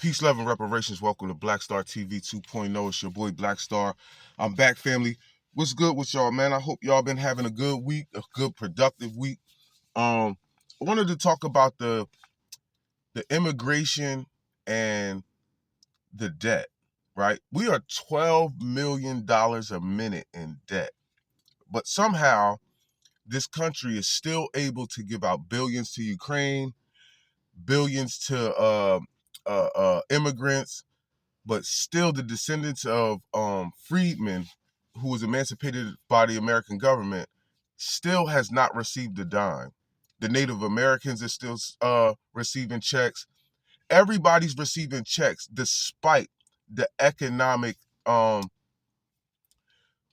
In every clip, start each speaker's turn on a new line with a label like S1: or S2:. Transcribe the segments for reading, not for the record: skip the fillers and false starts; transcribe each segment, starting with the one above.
S1: Peace, love, and reparations. Welcome to Black Star TV 2.0. It's your boy Black Star. I'm back, family. What's good with y'all, man? I hope y'all been having a good week, a good productive week. I wanted to talk about the immigration and the debt, right? We are $12 million a minute in debt, but somehow this country is still able to give out billions to Ukraine, billions to immigrants, but still the descendants of freedmen who was emancipated by the American government still has not received a dime. The Native Americans are still receiving checks. Everybody's receiving checks despite the economic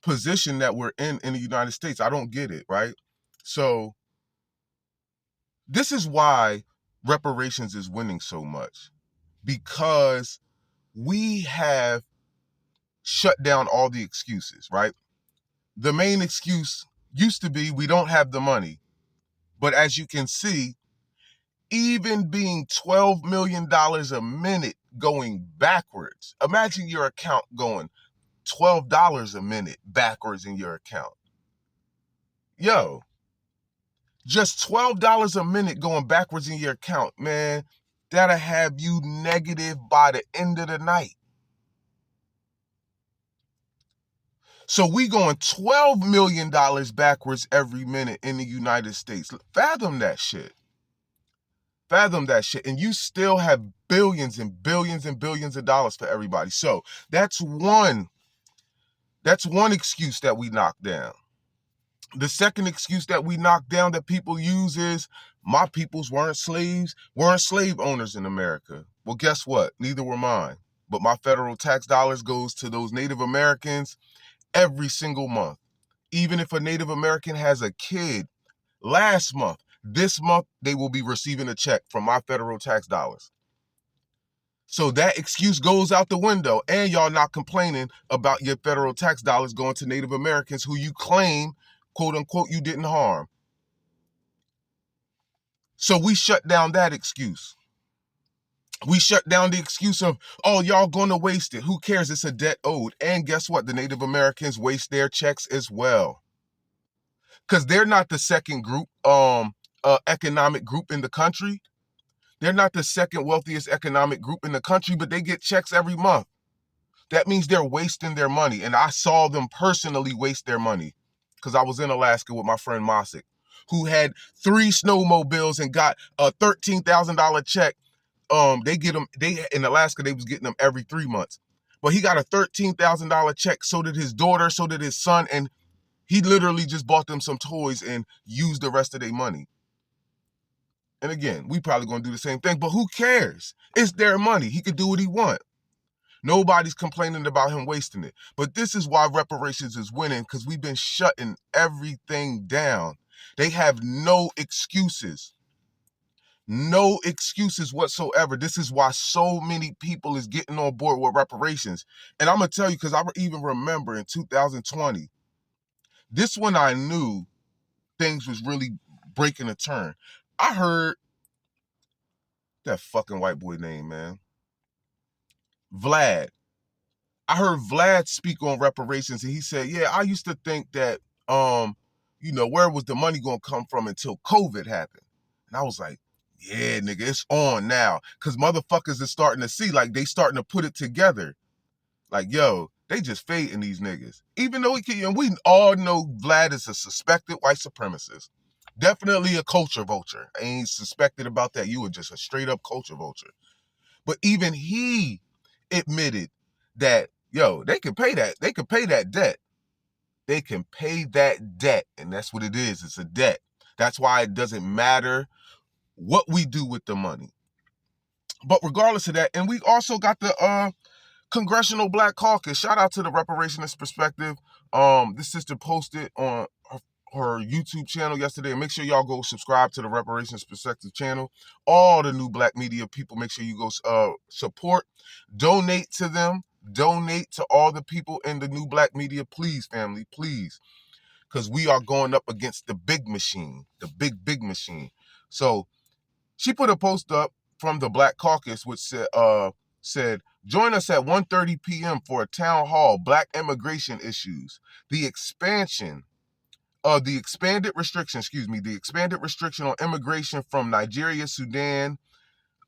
S1: position that we're in the United States. I don't get it, right? So this is why reparations is winning so much, because we have shut down all the excuses, right? The main excuse used to be we don't have the money. But as you can see, even being $12 million a minute going backwards, imagine your account going $12 a minute backwards in your account. Yo, just $12 a minute going backwards in your account, man, that'll have you negative by the end of the night. So we going $12 million backwards every minute in the United States. Fathom that shit. Fathom that shit. And you still have billions and billions and billions of dollars for everybody. So that's one excuse that we knocked down. The second excuse that we knocked down that people use is my peoples weren't slave owners in America. Well, guess what? Neither were mine. But my federal tax dollars goes to those Native Americans every single month. Even if a Native American has a kid last month, this month they will be receiving a check from my federal tax dollars. So that excuse goes out the window, and y'all not complaining about your federal tax dollars going to Native Americans who you claim, quote unquote, you didn't harm. So we shut down that excuse. We shut down the excuse of, oh, y'all gonna waste it. Who cares? It's a debt owed. And guess what? The Native Americans waste their checks as well. Because they're not the second group, economic group in the country. They're not the second wealthiest economic group in the country, but they get checks every month. That means they're wasting their money. And I saw them personally waste their money because I was in Alaska with my friend Mosik, who had 3 snowmobiles and got a $13,000 check. In Alaska, they was getting them every 3 months. But he got a $13,000 check. So did his daughter, so did his son. And he literally just bought them some toys and used the rest of their money. And again, we probably gonna do the same thing, but who cares? It's their money. He could do what he want. Nobody's complaining about him wasting it. But this is why reparations is winning, because we've been shutting everything down. They have no excuses. No excuses whatsoever. This is why so many people is getting on board with reparations. And I'm gonna tell you, because I even remember in 2020, this when I knew things was really breaking a turn. I heard that fucking white boy name, man. Vlad. I heard Vlad speak on reparations, and he said, yeah, I used to think that, where was the money going to come from until COVID happened? And I was like, yeah, nigga, it's on now. Because motherfuckers are starting to see, like, they starting to put it together. Like, yo, they just fading these niggas. Even though we all know Vlad is a suspected white supremacist. Definitely a culture vulture. I ain't suspected about that. You were just a straight up culture vulture. But even he admitted that, yo, they can pay that. They can pay that debt. They can pay that debt. And that's what it is. It's a debt. That's why it doesn't matter what we do with the money. But regardless of that, and we also got the Congressional Black Caucus. Shout out to the Reparationist Perspective. This sister posted on her YouTube channel yesterday. And make sure y'all go subscribe to the Reparations Perspective channel. All the new black media people, make sure you go support, donate to them, donate to all the people in the new black media. Please, family, please. Because we are going up against the big machine, the big machine. So she put a post up from the Black Caucus, which said, said, join us at 1:30 p.m. for a town hall, Black immigration issues. The expanded restriction on immigration from Nigeria, Sudan,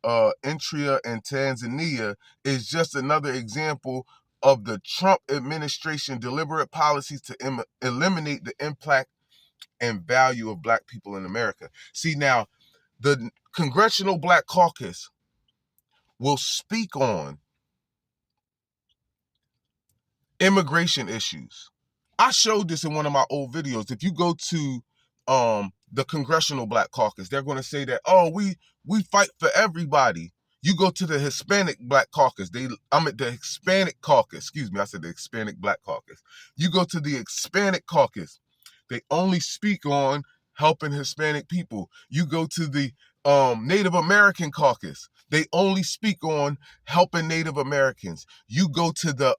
S1: Eritrea, and Tanzania is just another example of the Trump administration deliberate policies to eliminate the impact and value of Black people in America. See, now, the Congressional Black Caucus will speak on immigration issues. I showed this in one of my old videos. If you go to the Congressional Black Caucus, they're going to say that, oh, we fight for everybody. You go to the Hispanic Black Caucus. I'm at the Hispanic Caucus. Excuse me, I said the Hispanic Black Caucus. You go to the Hispanic Caucus. They only speak on helping Hispanic people. You go to the Native American Caucus. They only speak on helping Native Americans. You go to the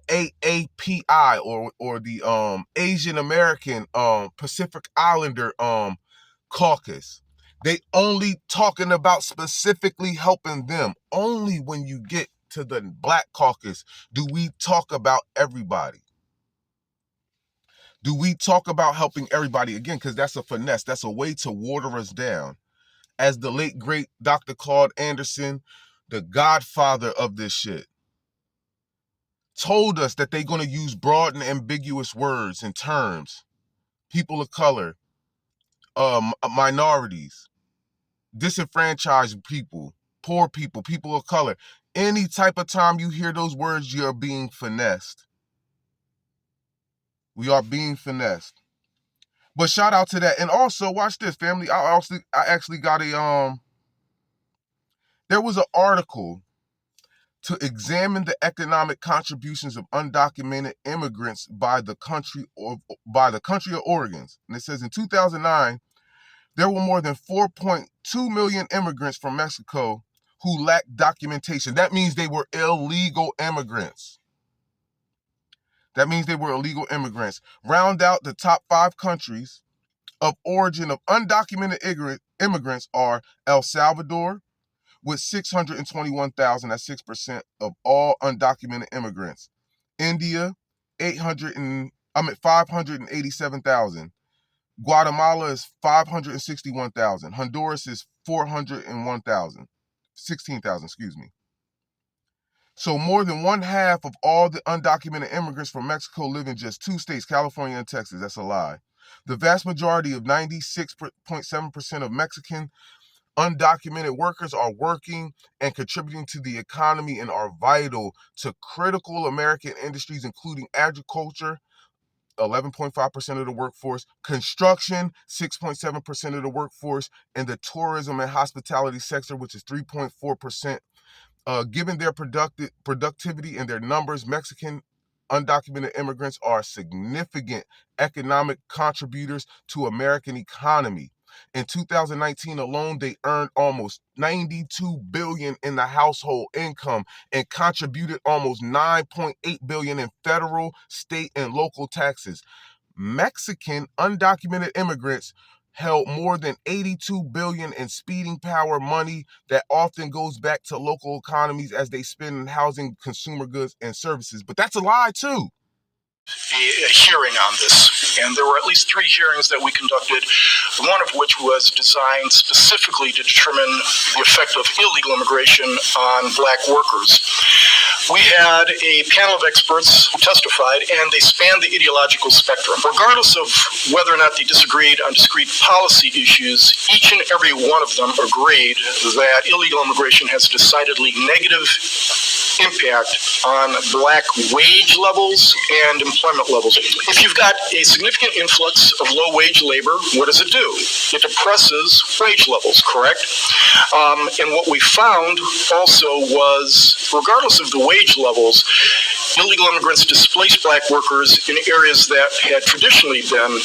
S1: AAPI or the Asian American Pacific Islander caucus. They only talking about specifically helping them. Only when you get to the Black Caucus do we talk about everybody. Do we talk about helping everybody? Again, because that's a finesse. That's a way to water us down. As the late, great Dr. Claude Anderson, the godfather of this shit, told us that they're going to use broad and ambiguous words and terms. People of color, minorities, disenfranchised people, poor people, people of color. Any type of time you hear those words, you're being finessed. We are being finessed. But shout out to that. And also, watch this, family. I actually got there was an article to examine the economic contributions of undocumented immigrants by the country of Oregon. And it says in 2009, there were more than 4.2 million immigrants from Mexico who lacked documentation. That means they were illegal immigrants. Round out the top 5 countries of origin of undocumented immigrants are El Salvador, with 621,000, that's 6% of all undocumented immigrants. India, 587,000. Guatemala is 561,000. Honduras is 401,000. 16,000, excuse me. So more than one half of all the undocumented immigrants from Mexico live in just 2 states, California and Texas. That's a lie. The vast majority of 96.7% of Mexican undocumented workers are working and contributing to the economy and are vital to critical American industries, including agriculture, 11.5% of the workforce, construction, 6.7% of the workforce, and the tourism and hospitality sector, which is 3.4%. Given their productivity and their numbers, Mexican undocumented immigrants are significant economic contributors to American economy. In 2019 alone, they earned almost $92 billion in the household income and contributed almost $9.8 billion in federal, state, and local taxes. Mexican undocumented immigrants held more than $82 billion in speeding power money that often goes back to local economies as they spend in housing, consumer goods, and services. But that's a lie too.
S2: A hearing on this, and there were at least 3 hearings that we conducted, one of which was designed specifically to determine the effect of illegal immigration on Black workers. We had a panel of experts who testified, and they spanned the ideological spectrum. Regardless of whether or not they disagreed on discrete policy issues, each and every one of them agreed that illegal immigration has a decidedly negative impact on Black wage levels and employment levels. If you've got a significant influx of low-wage labor, what does it do? It depresses wage levels, correct? And what we found also was, regardless of the wage levels, illegal immigrants displaced Black workers in areas that had traditionally been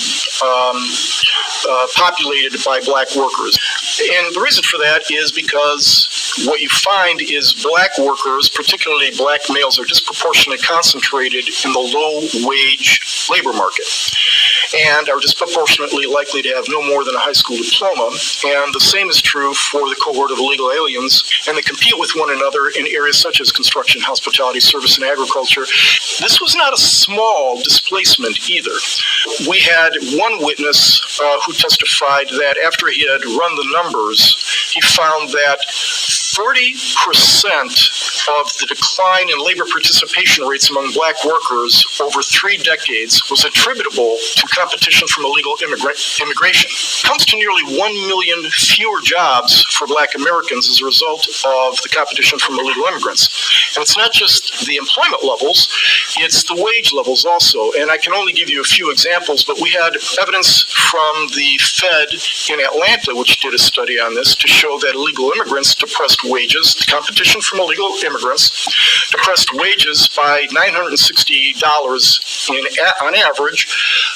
S2: populated by Black workers. And the reason for that is because what you find is Black workers, particularly Black males, are disproportionately concentrated in the low-wage labor market. and are disproportionately likely to have no more than a high school diploma. And the same is true for the cohort of illegal aliens, and they compete with one another in areas such as construction, hospitality, service, and agriculture. This was not a small displacement either. We had one witness who testified that after he had run the numbers, he found that 30% of the decline in labor participation rates among black workers over 3 decades was attributable to competition from illegal immigration. It comes to nearly 1 million fewer jobs for black Americans as a result of the competition from illegal immigrants. And it's not just the employment levels, it's the wage levels also. And I can only give you a few examples, but we had evidence from the Fed in Atlanta, which did a study on this, to show that illegal immigrants depressed wages. The competition from illegal immigrants depressed wages by $960 on average,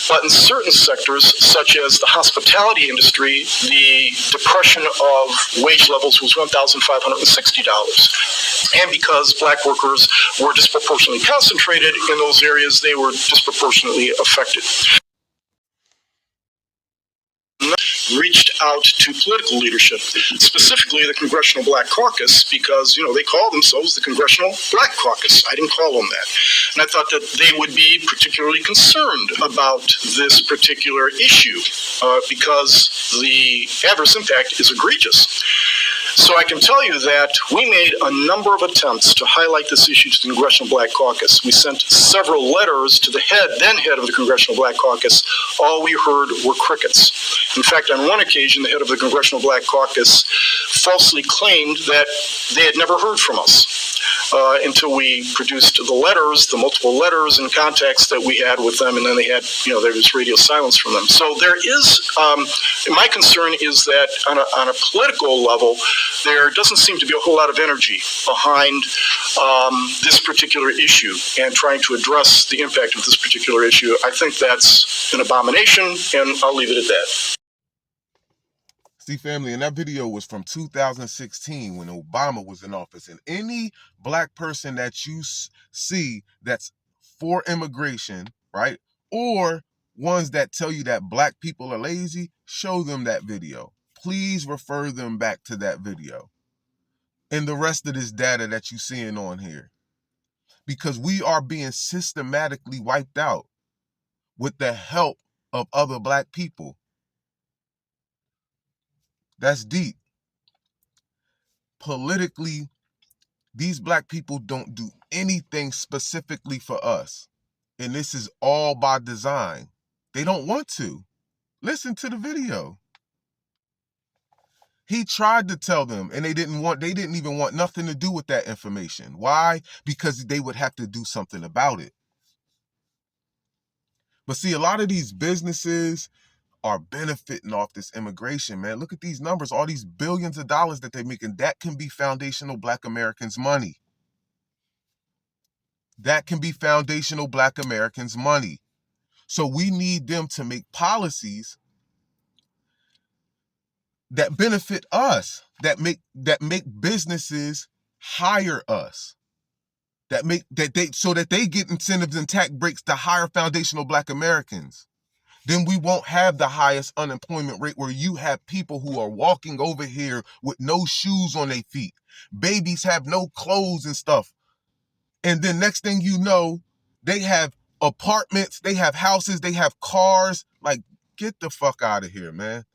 S2: but in certain sectors, such as the hospitality industry, the depression of wage levels was $1,560. And because black workers were disproportionately concentrated in those areas, they were disproportionately affected. Reached out to political leadership, specifically the Congressional Black Caucus, because, they call themselves the Congressional Black Caucus. I didn't call them that. And I thought that they would be particularly concerned about this particular issue because the adverse impact is egregious. So I can tell you that we made a number of attempts to highlight this issue to the Congressional Black Caucus. We sent several letters to the then head of the Congressional Black Caucus. All we heard were crickets. In fact, on one occasion, the head of the Congressional Black Caucus falsely claimed that they had never heard from us until we produced the letters, the multiple letters and contacts that we had with them, and then they had, there was radio silence from them. So there is, my concern is that on a political level, there doesn't seem to be a whole lot of energy behind this particular issue and trying to address the impact of this particular issue. I think that's an abomination, and I'll leave it at that.
S1: See, family, and that video was from 2016 when Obama was in office. And any black person that you see that's for immigration, right, or ones that tell you that black people are lazy, show them that video. Please refer them back to that video and the rest of this data that you're seeing on here. Because we are being systematically wiped out with the help of other black people. That's deep. Politically, these black people don't do anything specifically for us. And this is all by design. They don't want to. Listen to the video. He tried to tell them, and they didn't even want nothing to do with that information. Why? Because they would have to do something about it. But see, a lot of these businesses are benefiting off this immigration, man. Look at these numbers, all these billions of dollars that they're making. That can be foundational black Americans' money. That can be foundational black Americans' money. So we need them to make policies that benefit us, that make businesses hire us, so that they get incentives and tax breaks to hire foundational black Americans. Then we won't have the highest unemployment rate, where you have people who are walking over here with no shoes on their feet. Babies have no clothes and stuff. And then next thing you know, they have apartments, they have houses, they have cars. Like, get the fuck out of here, man.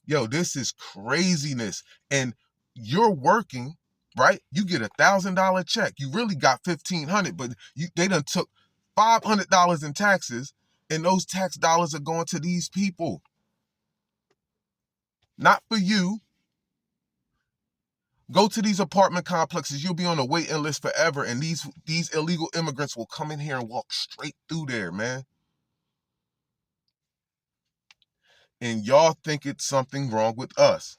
S1: Yo, this is craziness. And you're working, right? You get $1,000 check. You really got $1,500, but they done took $500 in taxes, and those tax dollars are going to these people. Not for you. Go to these apartment complexes. You'll be on a waiting list forever, and these illegal immigrants will come in here and walk straight through there, man. And y'all think it's something wrong with us.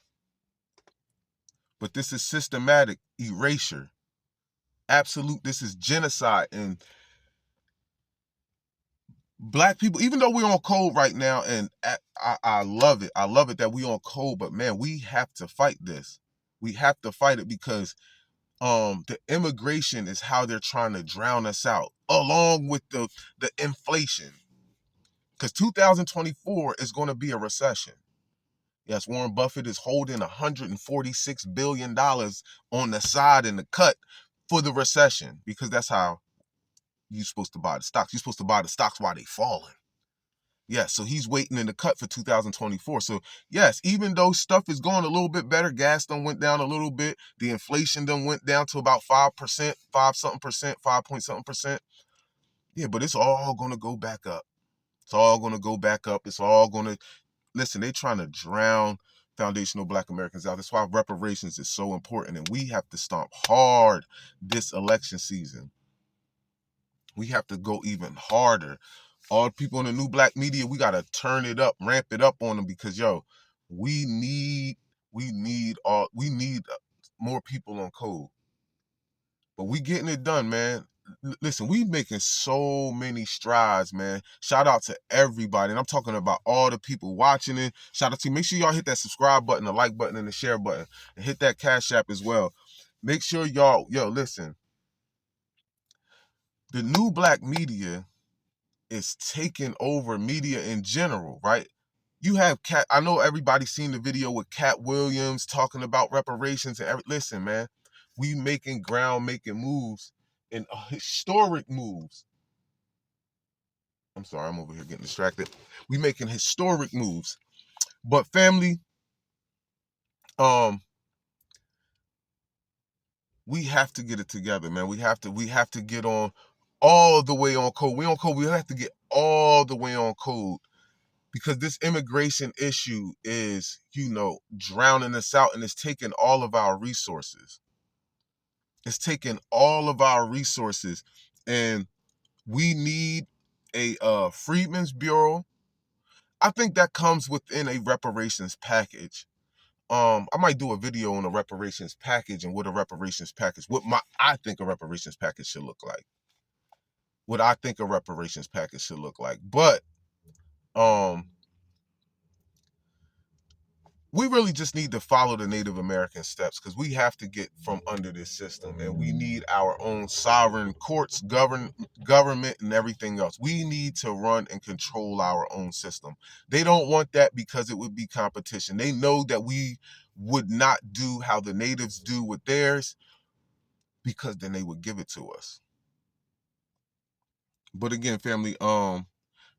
S1: But this is systematic erasure. Absolute, this is genocide. And black people, even though we're on code right now, and I love it. I love it that we're on code, but man, we have to fight this. We have to fight it because the immigration is how they're trying to drown us out, along with the inflation. because 2024 is going to be a recession. Yes, Warren Buffett is holding $146 billion on the side in the cut for the recession, because that's how you're supposed to buy the stocks. You're supposed to buy the stocks while they falling. Yes, so he's waiting in the cut for 2024. So yes, even though stuff is going a little bit better, gas done went down a little bit, the inflation done went down to about 5%, 5 something percent, 5 point something percent. Yeah, but it's all gonna go back up. It's all gonna go back up. It's all gonna listen, they trying to drown foundational Black Americans out. That's why reparations is so important. And we have to stomp hard this election season. We have to go even harder. All the people in the new Black media, we gotta turn it up, ramp it up on them, because we need more people on code. But we getting it done, man. Listen, we making so many strides, man. Shout out to everybody. And I'm talking about all the people watching it. Shout out to you. Make sure y'all hit that subscribe button, the like button, and the share button. And hit that Cash App as well. Make sure y'all, listen. The new Black media is taking over media in general, right? You have Cat. I know everybody's seen the video with Cat Williams talking about reparations and listen, man, we making ground, making moves, and historic moves. I'm sorry, I'm over here getting distracted. We making historic moves, but family, um, we have to get it together, man. We have to get on all the way on code. We on code. We have to get all the way on code, because this immigration issue is, drowning us out, and it's taking all of our resources. It's taking all of our resources, and we need a Freedmen's Bureau. I think that comes within a reparations package. I might do a video on a reparations package and I think a reparations package should look like. What I think a reparations package should look like. But we really just need to follow the Native American steps, because we have to get from under this system, and we need our own sovereign courts, government, and everything else. We need to run and control our own system. They don't want that because it would be competition. They know that we would not do how the natives do with theirs, because then they would give it to us. But again, family,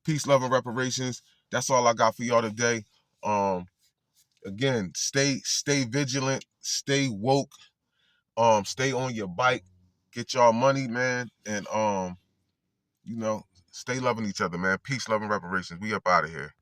S1: peace, love, and reparations. That's all I got for y'all today. Again, stay vigilant, stay woke, stay on your bike, get y'all money, man, and stay loving each other, man. Peace, love, and reparations. We up out of here.